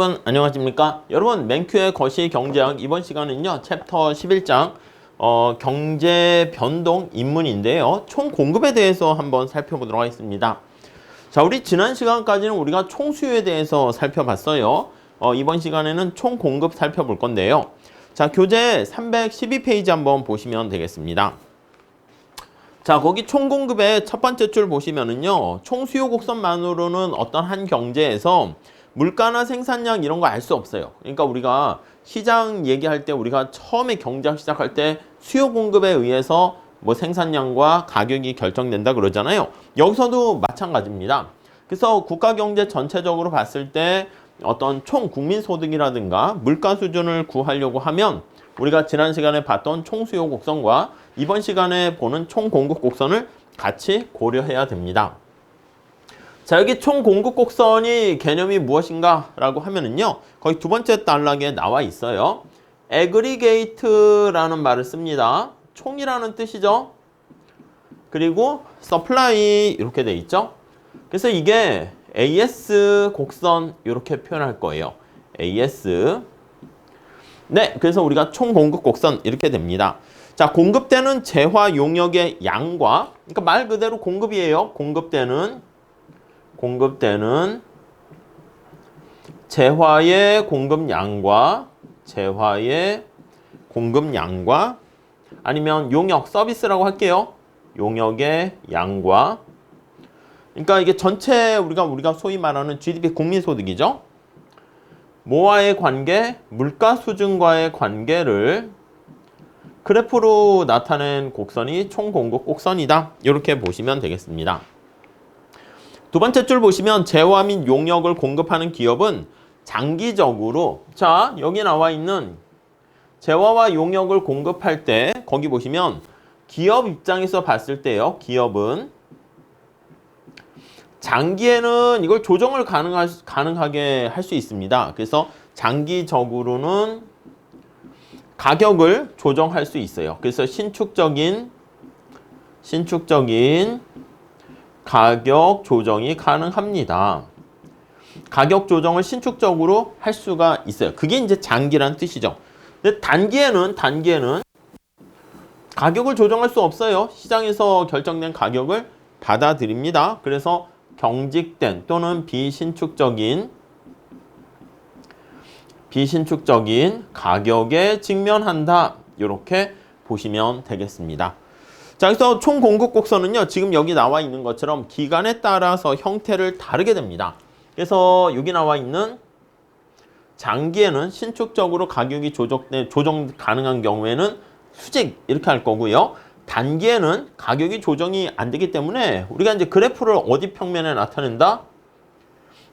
여러분 안녕하십니까? 여러분 맨큐의 거시 경제학 이번 시간은요 챕터 11장 경제 변동 입문인데요 총 공급에 대해서 한번 살펴보도록 하겠습니다. 자, 우리 지난 시간까지는 우리가 총 수요에 대해서 살펴봤어요. 이번 시간에는 총 공급 살펴볼 건데요. 자, 교재 312페이지 한번 보시면 되겠습니다. 자, 거기 총 공급의 첫 번째 줄 보시면은요 총 수요 곡선만으로는 어떤 한 경제에서 물가나 생산량 이런 거 알 수 없어요. 그러니까 우리가 시장 얘기할 때 우리가 처음에 경제학 시작할 때 수요 공급에 의해서 뭐 생산량과 가격이 결정된다 그러잖아요. 여기서도 마찬가지입니다. 그래서 국가 경제 전체적으로 봤을 때 어떤 총 국민 소득이라든가 물가 수준을 구하려고 하면 우리가 지난 시간에 봤던 총 수요 곡선과 이번 시간에 보는 총 공급 곡선을 같이 고려해야 됩니다. 자, 여기 총 공급 곡선이 개념이 무엇인가 라고 하면은요 거기 두 번째 단락에 나와 있어요. aggregate라는 말을 씁니다. 총이라는 뜻이죠. 그리고 supply 이렇게 돼 있죠. 그래서 이게 AS 곡선 이렇게 표현할 거예요. AS. 네, 그래서 우리가 총 공급 곡선 이렇게 됩니다. 자, 공급되는 재화 용역의 양과, 그러니까 말 그대로 공급이에요. 공급되는 재화의 공급량과 아니면 용역 서비스라고 할게요. 용역의 양과, 그러니까 이게 전체 우리가 소위 말하는 GDP 국민소득이죠. 뭐와의 관계? 물가 수준과의 관계를 그래프로 나타낸 곡선이 총 공급 곡선이다. 이렇게 보시면 되겠습니다. 두 번째 줄 보시면 재화 및 용역을 공급하는 기업은 장기적으로, 자, 여기 나와 있는 재화와 용역을 공급할 때 거기 보시면 기업 입장에서 봤을 때요. 기업은 장기에는 이걸 조정을 가능하게 할 수 있습니다. 그래서 장기적으로는 가격을 조정할 수 있어요. 그래서 신축적인 가격 조정이 가능합니다. 가격 조정을 신축적으로 할 수가 있어요. 그게 이제 장기란 뜻이죠. 근데 단기에는 가격을 조정할 수 없어요. 시장에서 결정된 가격을 받아들입니다. 그래서 경직된 또는 비신축적인 가격에 직면한다. 이렇게 보시면 되겠습니다. 자, 그래서 총 공급 곡선은요, 지금 여기 나와 있는 것처럼 기간에 따라서 형태를 다르게 됩니다. 그래서 여기 나와 있는 장기에는 신축적으로 가격이 조정 가능한 경우에는 수직 이렇게 할 거고요. 단기에는 가격이 조정이 안 되기 때문에 우리가 이제 그래프를 어디 평면에 나타낸다?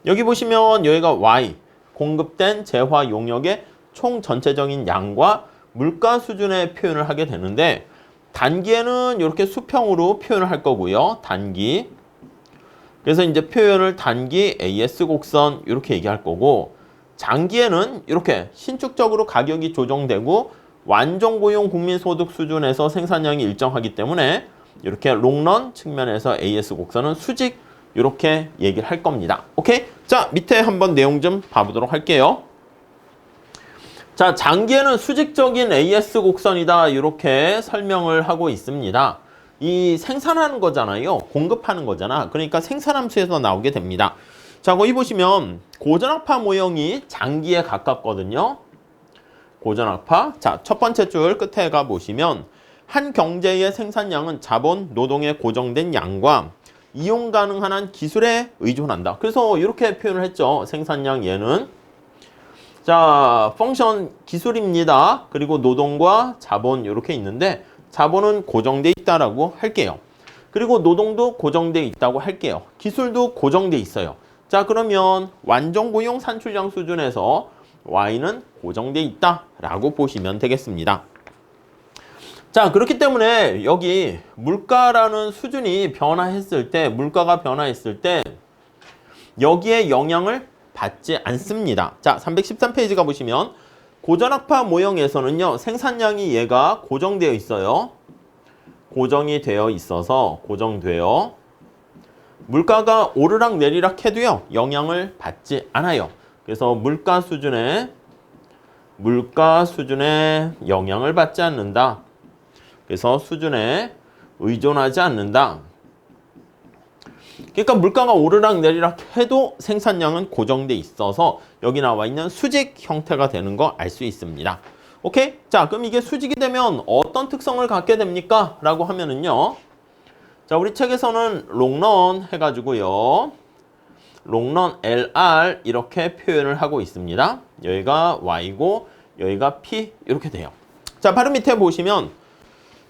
여기 보시면 여기가 Y, 공급된 재화 용역의 총 전체적인 양과 물가 수준의 표현을 하게 되는데 단기에는 이렇게 수평으로 표현을 할 거고요. 단기. 그래서 이제 표현을 단기 AS 곡선 이렇게 얘기할 거고 장기에는 이렇게 신축적으로 가격이 조정되고 완전 고용 국민소득 수준에서 생산량이 일정하기 때문에 이렇게 롱런 측면에서 AS 곡선은 수직 이렇게 얘기를 할 겁니다. 오케이? 자, 밑에 한번 내용 좀 봐보도록 할게요. 자, 장기에는 수직적인 AS 곡선이다. 이렇게 설명을 하고 있습니다. 이 생산하는 거잖아요. 공급하는 거잖아. 그러니까 생산함수에서 나오게 됩니다. 자, 거기 보시면 고전학파 모형이 장기에 가깝거든요. 고전학파. 자, 첫 번째 줄 끝에 가 보시면 한 경제의 생산량은 자본, 노동의 고정된 양과 이용 가능한 한 기술에 의존한다. 그래서 이렇게 표현을 했죠. 생산량 얘는 자, 펑션 기술입니다. 그리고 노동과 자본 이렇게 있는데 자본은 고정돼 있다라고 할게요. 그리고 노동도 고정돼 있다고 할게요. 기술도 고정돼 있어요. 자, 그러면 완전 고용 산출량 수준에서 Y는 고정돼 있다라고 보시면 되겠습니다. 자, 그렇기 때문에 여기 물가라는 수준이 변화했을 때, 물가가 변화했을 때 여기에 영향을 받지 않습니다. 자, 313페이지 가보시면 고전학파 모형에서는요. 생산량이 얘가 고정되어 있어요. 고정이 되어 있어서 물가가 오르락 내리락 해도요. 영향을 받지 않아요. 그래서 물가 수준에 영향을 받지 않는다. 그래서 수준에 의존하지 않는다. 그러니까 물가가 오르락 내리락 해도 생산량은 고정돼 있어서 여기 나와 있는 수직 형태가 되는 거 알 수 있습니다. 오케이? 자, 그럼 이게 수직이 되면 어떤 특성을 갖게 됩니까? 라고 하면은요. 자, 우리 책에서는 롱런 해가지고요. 롱런 LR 이렇게 표현을 하고 있습니다. 여기가 Y고 여기가 P 이렇게 돼요. 자, 바로 밑에 보시면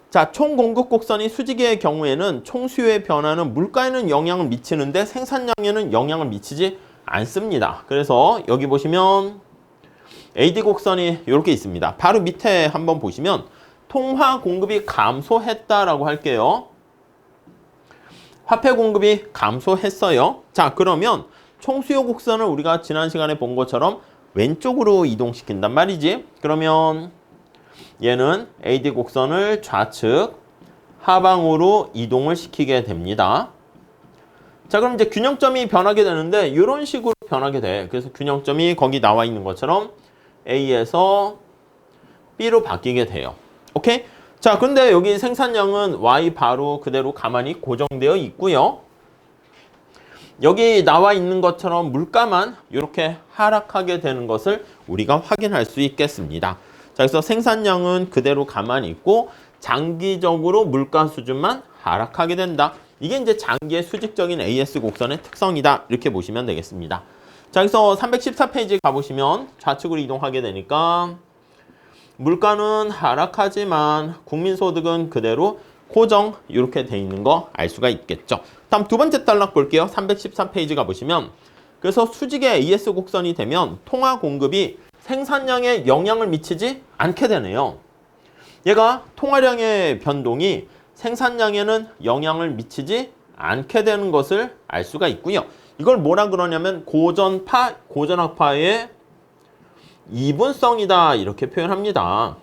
자, 총 공급 곡선이 수직의 경우에는 총 수요의 변화는 물가에는 영향을 미치는데 생산량에는 영향을 미치지 않습니다. 그래서 여기 보시면 AD 곡선이 이렇게 있습니다. 바로 밑에 한번 보시면 통화 공급이 감소했다라고 할게요. 화폐 공급이 감소했어요. 자, 그러면 총 수요 곡선을 우리가 지난 시간에 본 것처럼 왼쪽으로 이동시킨단 말이지. 그러면 얘는 AD 곡선을 좌측 하방으로 이동을 시키게 됩니다. 자, 그럼 이제 균형점이 변하게 되는데 이런 식으로 변하게 돼. 그래서 균형점이 거기 나와 있는 것처럼 A에서 B로 바뀌게 돼요. 오케이? 자, 근데 여기 생산량은 Y 바로 그대로 가만히 고정되어 있고요. 여기 나와 있는 것처럼 물가만 이렇게 하락하게 되는 것을 우리가 확인할 수 있겠습니다. 자, 그래서 생산량은 그대로 가만히 있고 장기적으로 물가 수준만 하락하게 된다. 이게 이제 장기의 수직적인 AS 곡선의 특성이다. 이렇게 보시면 되겠습니다. 자, 그래서 314페이지 가보시면 좌측으로 이동하게 되니까 물가는 하락하지만 국민소득은 그대로 고정 이렇게 돼 있는 거 알 수가 있겠죠. 다음 두 번째 단락 볼게요. 314페이지 가보시면 그래서 수직의 AS 곡선이 되면 통화 공급이 생산량에 영향을 미치지 않게 되네요. 얘가 통화량의 변동이 생산량에는 영향을 미치지 않게 되는 것을 알 수가 있고요. 이걸 뭐라 그러냐면 고전학파의 이분성이다 이렇게 표현합니다.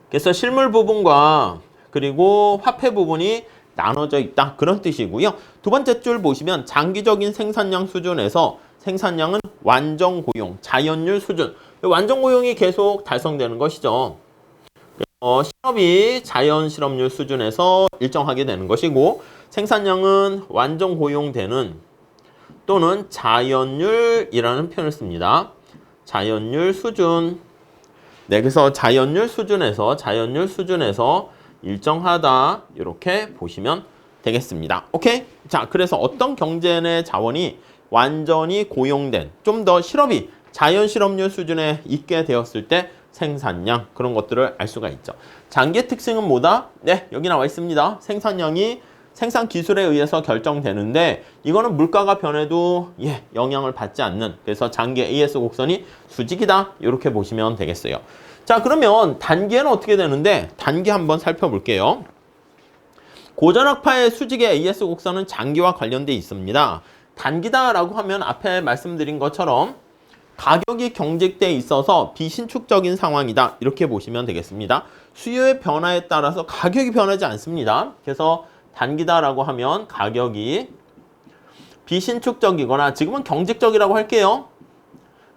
그래서 실물 부분과 그리고 화폐 부분이 나눠져 있다 그런 뜻이고요. 두 번째 줄 보시면 장기적인 생산량 수준에서 생산량은 완전 고용, 자연율 수준. 완전 고용이 계속 달성되는 것이죠. 실업이 자연 실업률 수준에서 일정하게 되는 것이고 생산량은 완전 고용되는 또는 자연율이라는 표현을 씁니다. 자연율 수준. 네, 그래서 자연율 수준에서 일정하다 이렇게 보시면 되겠습니다. 오케이? 자, 그래서 어떤 경제 내 자원이 완전히 고용된 좀 더 실업이 자연 실업률 수준에 있게 되었을 때 생산량 그런 것들을 알 수가 있죠. 장기의 특징은 뭐다? 네, 여기 나와 있습니다. 생산량이 생산 기술에 의해서 결정되는데 이거는 물가가 변해도 영향을 받지 않는 그래서 장기 AS 곡선이 수직이다 이렇게 보시면 되겠어요. 자, 그러면 단기에는 어떻게 되는데 단기 한번 살펴볼게요. 고전학파의 수직의 AS 곡선은 장기와 관련돼 있습니다. 단기다라고 하면 앞에 말씀드린 것처럼 가격이 경직돼 있어서 비신축적인 상황이다 이렇게 보시면 되겠습니다. 수요의 변화에 따라서 가격이 변하지 않습니다. 그래서 단기다라고 하면 가격이 비신축적이거나 지금은 경직적이라고 할게요.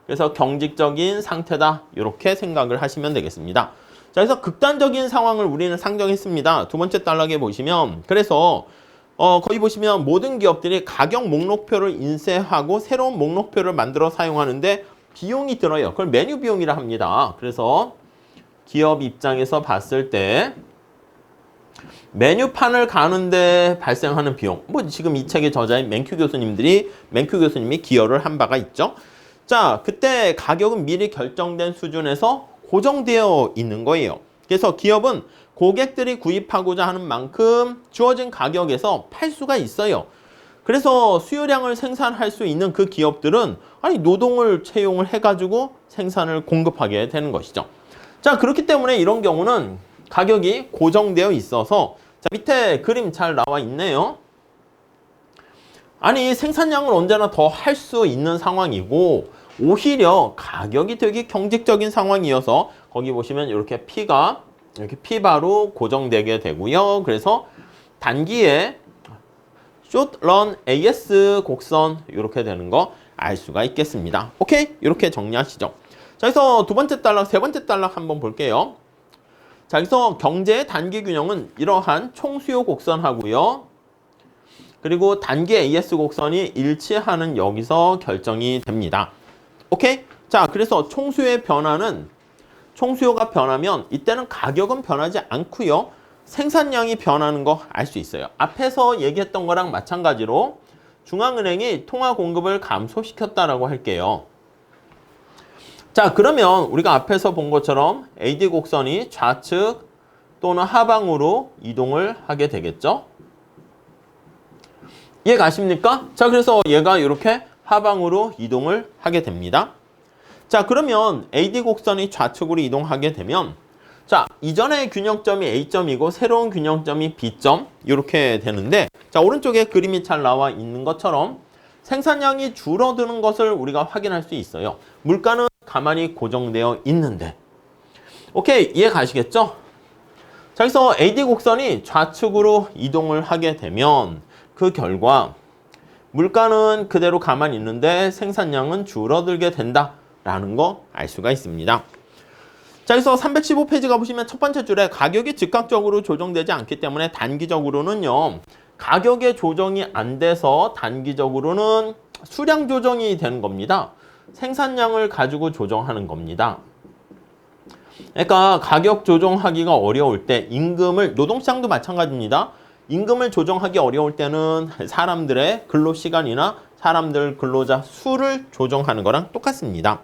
그래서 경직적인 상태다 이렇게 생각을 하시면 되겠습니다. 자, 그래서 극단적인 상황을 우리는 상정했습니다. 두 번째 단락에 보시면 그래서 거기 보시면 모든 기업들이 가격 목록표를 인쇄하고 새로운 목록표를 만들어 사용하는데 비용이 들어요. 그걸 메뉴 비용이라 합니다. 그래서 기업 입장에서 봤을 때 메뉴판을 가는데 발생하는 비용. 뭐 지금 이 책의 저자인 맹큐 교수님이 기여를 한 바가 있죠. 자, 그때 가격은 미리 결정된 수준에서 고정되어 있는 거예요. 그래서 기업은 고객들이 구입하고자 하는 만큼 주어진 가격에서 팔 수가 있어요. 그래서 수요량을 생산할 수 있는 그 기업들은 노동을 채용을 해가지고 생산을 공급하게 되는 것이죠. 자, 그렇기 때문에 이런 경우는 가격이 고정되어 있어서 자, 밑에 그림 잘 나와 있네요. 생산량을 언제나 더 할 수 있는 상황이고 오히려 가격이 되게 경직적인 상황이어서 거기 보시면 이렇게 P바로 고정되게 되고요. 그래서 단기에 short run AS 곡선 이렇게 되는 거 알 수가 있겠습니다. 오케이? 이렇게 정리하시죠. 자, 그래서 두 번째 단락, 세 번째 단락 한번 볼게요. 자, 그래서 경제의 단기 균형은 이러한 총수요 곡선하고요. 그리고 단기 AS 곡선이 일치하는 여기서 결정이 됩니다. 오케이? 자, 그래서 총수요의 변화는 총수요가 변하면 이때는 가격은 변하지 않고요. 생산량이 변하는 거 알 수 있어요. 앞에서 얘기했던 거랑 마찬가지로 중앙은행이 통화 공급을 감소시켰다라고 할게요. 자, 그러면 우리가 앞에서 본 것처럼 AD 곡선이 좌측 또는 하방으로 이동을 하게 되겠죠? 이해 가십니까? 자, 그래서 얘가 이렇게 하방으로 이동을 하게 됩니다. 자, 그러면 AD 곡선이 좌측으로 이동하게 되면 자, 이전의 균형점이 A점이고 새로운 균형점이 B점 이렇게 되는데 자, 오른쪽에 그림이 잘 나와 있는 것처럼 생산량이 줄어드는 것을 우리가 확인할 수 있어요. 물가는 가만히 고정되어 있는데 오케이, 이해 가시겠죠? 자, 그래서 AD 곡선이 좌측으로 이동을 하게 되면 그 결과 물가는 그대로 가만히 있는데 생산량은 줄어들게 된다라는 거 알 수가 있습니다. 자, 그래서 315페이지 가보시면 첫 번째 줄에 가격이 즉각적으로 조정되지 않기 때문에 단기적으로는요. 가격의 조정이 안 돼서 단기적으로는 수량 조정이 되는 겁니다. 생산량을 가지고 조정하는 겁니다. 그러니까 가격 조정하기가 어려울 때 임금을, 노동시장도 마찬가지입니다. 임금을 조정하기 어려울 때는 사람들의 근로시간이나 사람들 근로자 수를 조정하는 거랑 똑같습니다.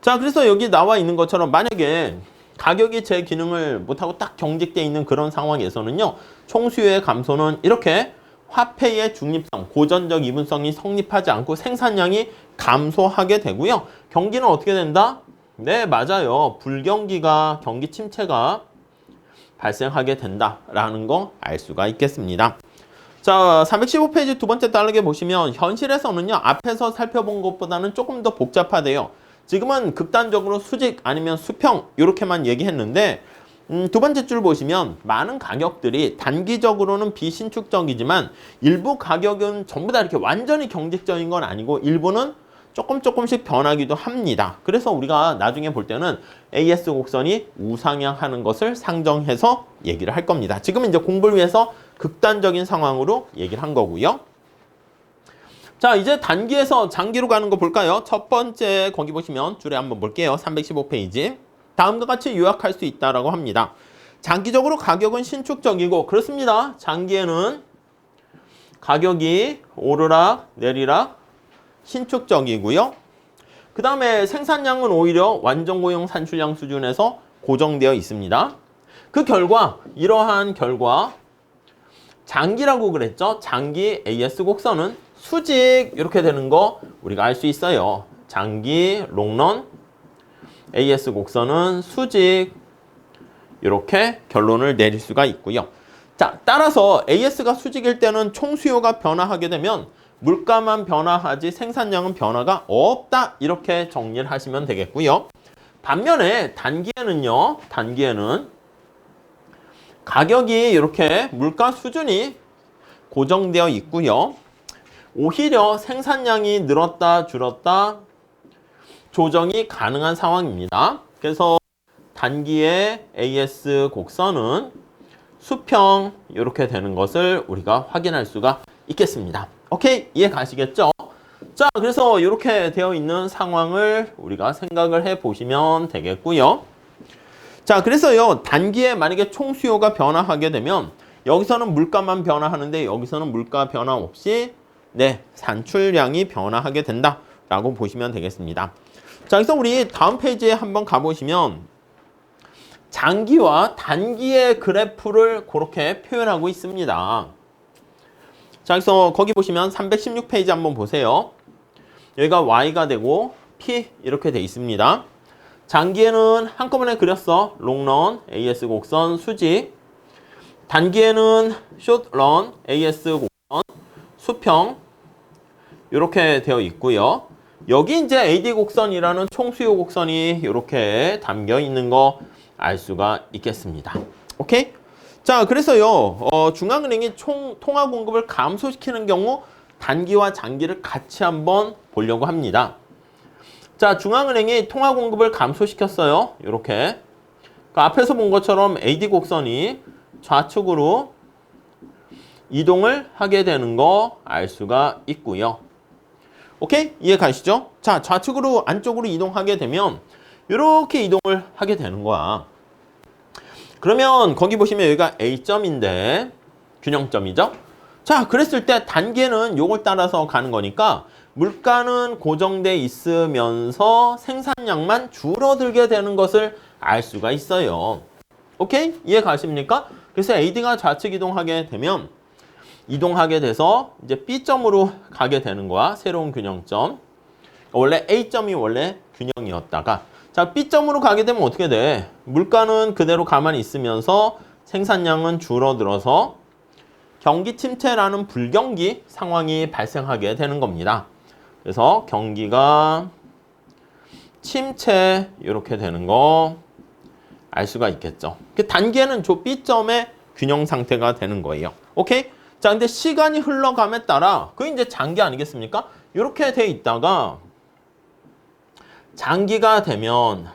자, 그래서 여기 나와 있는 것처럼 만약에 가격이 제 기능을 못하고 딱 경직되어 있는 그런 상황에서는요. 총수요의 감소는 이렇게 화폐의 중립성, 고전적 이분성이 성립하지 않고 생산량이 감소하게 되고요. 경기는 어떻게 된다? 네, 맞아요. 불경기가, 경기 침체가 발생하게 된다라는 거 알 수가 있겠습니다. 자, 315페이지 두 번째 단락에 보시면 현실에서는요. 앞에서 살펴본 것보다는 조금 더 복잡하대요. 지금은 극단적으로 수직 아니면 수평 이렇게만 얘기했는데 두 번째 줄 보시면 많은 가격들이 단기적으로는 비신축적이지만 일부 가격은 전부 다 이렇게 완전히 경직적인 건 아니고 일부는 조금씩 변하기도 합니다. 그래서 우리가 나중에 볼 때는 AS 곡선이 우상향하는 것을 상정해서 얘기를 할 겁니다. 지금 이제 공부를 위해서 극단적인 상황으로 얘기를 한 거고요. 자, 이제 단기에서 장기로 가는 거 볼까요? 첫 번째 거기 보시면 줄에 한번 볼게요. 315페이지. 다음과 같이 요약할 수 있다라고 합니다. 장기적으로 가격은 신축적이고 그렇습니다. 장기에는 가격이 오르락 내리락 신축적이고요. 그 다음에 생산량은 오히려 완전고용 산출량 수준에서 고정되어 있습니다. 그 결과 이러한 결과 장기라고 그랬죠. 장기 AS 곡선은 수직 이렇게 되는 거 우리가 알 수 있어요. 장기 롱런 AS 곡선은 수직 이렇게 결론을 내릴 수가 있고요. 자, 따라서 AS가 수직일 때는 총수요가 변화하게 되면 물가만 변화하지 생산량은 변화가 없다 이렇게 정리를 하시면 되겠고요. 반면에 단기에는요. 단기에는 가격이 이렇게 물가 수준이 고정되어 있고요. 오히려 생산량이 늘었다 줄었다 조정이 가능한 상황입니다. 그래서 단기의 AS 곡선은 수평 이렇게 되는 것을 우리가 확인할 수가 있겠습니다. 오케이, 이해 가시겠죠? 자, 그래서 이렇게 되어 있는 상황을 우리가 생각을 해 보시면 되겠고요. 자, 그래서요 단기에 만약에 총수요가 변화하게 되면 여기서는 물가만 변화하는데 여기서는 물가 변화 없이 네, 산출량이 변화하게 된다라고 보시면 되겠습니다. 자, 그래서 우리 다음 페이지에 한번 가보시면 장기와 단기의 그래프를 그렇게 표현하고 있습니다. 자, 그래서 거기 보시면 316페이지 한번 보세요. 여기가 Y가 되고 P 이렇게 돼 있습니다. 장기에는 한꺼번에 그렸어. 롱런 AS 곡선 수직. 단기에는 숏런 AS 곡선 수평 이렇게 되어 있고요. 여기 이제 AD 곡선이라는 총수요 곡선이 이렇게 담겨 있는 거 알 수가 있겠습니다. 오케이? 자, 그래서요 중앙은행이 통화 공급을 감소시키는 경우 단기와 장기를 같이 한번 보려고 합니다. 자, 중앙은행이 통화 공급을 감소시켰어요. 이렇게. 그 앞에서 본 것처럼 AD 곡선이 좌측으로 이동을 하게 되는 거 알 수가 있고요. 오케이? 이해 가시죠? 자, 좌측으로 안쪽으로 이동하게 되면 이렇게 이동을 하게 되는 거야. 그러면 거기 보시면 여기가 A점인데 균형점이죠? 자, 그랬을 때 단계는 요걸 따라서 가는 거니까 물가는 고정돼 있으면서 생산량만 줄어들게 되는 것을 알 수가 있어요. 오케이? 이해 가십니까? 그래서 AD가 좌측 이동하게 되면 이동하게 돼서 이제 B점으로 가게 되는 거야. 새로운 균형점. 원래 A점이 원래 균형이었다가 자, B점으로 가게 되면 어떻게 돼? 물가는 그대로 가만히 있으면서 생산량은 줄어들어서 경기 침체라는 불경기 상황이 발생하게 되는 겁니다. 그래서 경기가 침체 이렇게 되는 거 알 수가 있겠죠. 단계는 저 B점의 균형 상태가 되는 거예요. 오케이? 자, 근데 시간이 흘러감에 따라 그게 이제 장기 아니겠습니까? 이렇게 돼 있다가 장기가 되면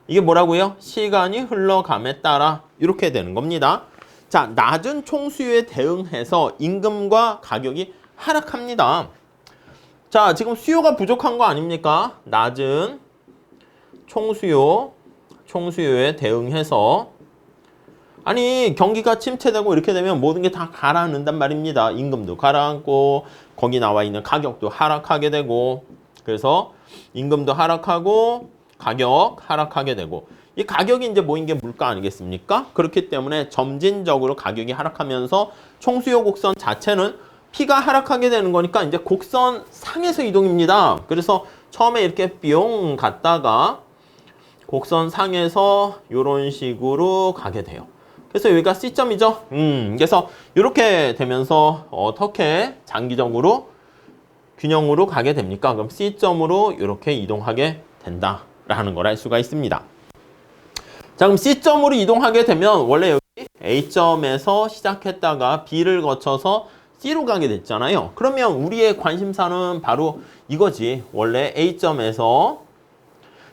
이게 뭐라고요? 시간이 흘러감에 따라 이렇게 되는 겁니다. 자, 낮은 총수요에 대응해서 임금과 가격이 하락합니다. 자, 지금 수요가 부족한 거 아닙니까? 낮은 총수요에 대응해서 아니 경기가 침체되고 이렇게 되면 모든 게 다 가라앉는단 말입니다. 임금도 가라앉고 거기 나와 있는 가격도 하락하게 되고 그래서 임금도 하락하고 가격 하락하게 되고 이 가격이 이제 뭐인 게 물가 아니겠습니까? 그렇기 때문에 점진적으로 가격이 하락하면서 총수요 곡선 자체는 P가 하락하게 되는 거니까 이제 곡선 상에서 이동입니다. 그래서 처음에 이렇게 뿅 갔다가 곡선 상에서 이런 식으로 가게 돼요. 그래서 여기가 C점이죠. 그래서 이렇게 되면서 어떻게 장기적으로 균형으로 가게 됩니까? 그럼 C점으로 이렇게 이동하게 된다라는 걸 알 수가 있습니다. 자, 그럼 C점으로 이동하게 되면 원래 여기 A점에서 시작했다가 B를 거쳐서 C로 가게 됐잖아요. 그러면 우리의 관심사는 바로 이거지. 원래 A점에서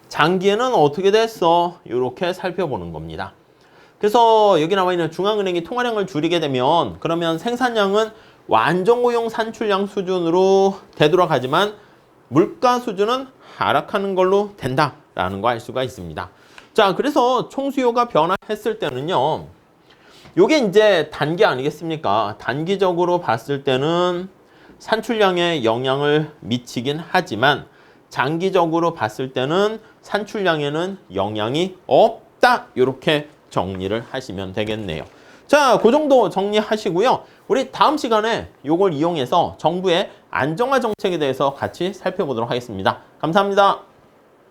장기에는 어떻게 됐어? 이렇게 살펴보는 겁니다. 그래서 여기 나와 있는 중앙은행이 통화량을 줄이게 되면 그러면 생산량은 완전고용 산출량 수준으로 되돌아가지만 물가 수준은 하락하는 걸로 된다라는 거 알 수가 있습니다. 자, 그래서 총수요가 변화했을 때는요. 요게 이제 단기 아니겠습니까? 단기적으로 봤을 때는 산출량에 영향을 미치긴 하지만 장기적으로 봤을 때는 산출량에는 영향이 없다. 이렇게 정리를 하시면 되겠네요. 자, 그 정도 정리하시고요. 우리 다음 시간에 이걸 이용해서 정부의 안정화 정책에 대해서 같이 살펴보도록 하겠습니다. 감사합니다.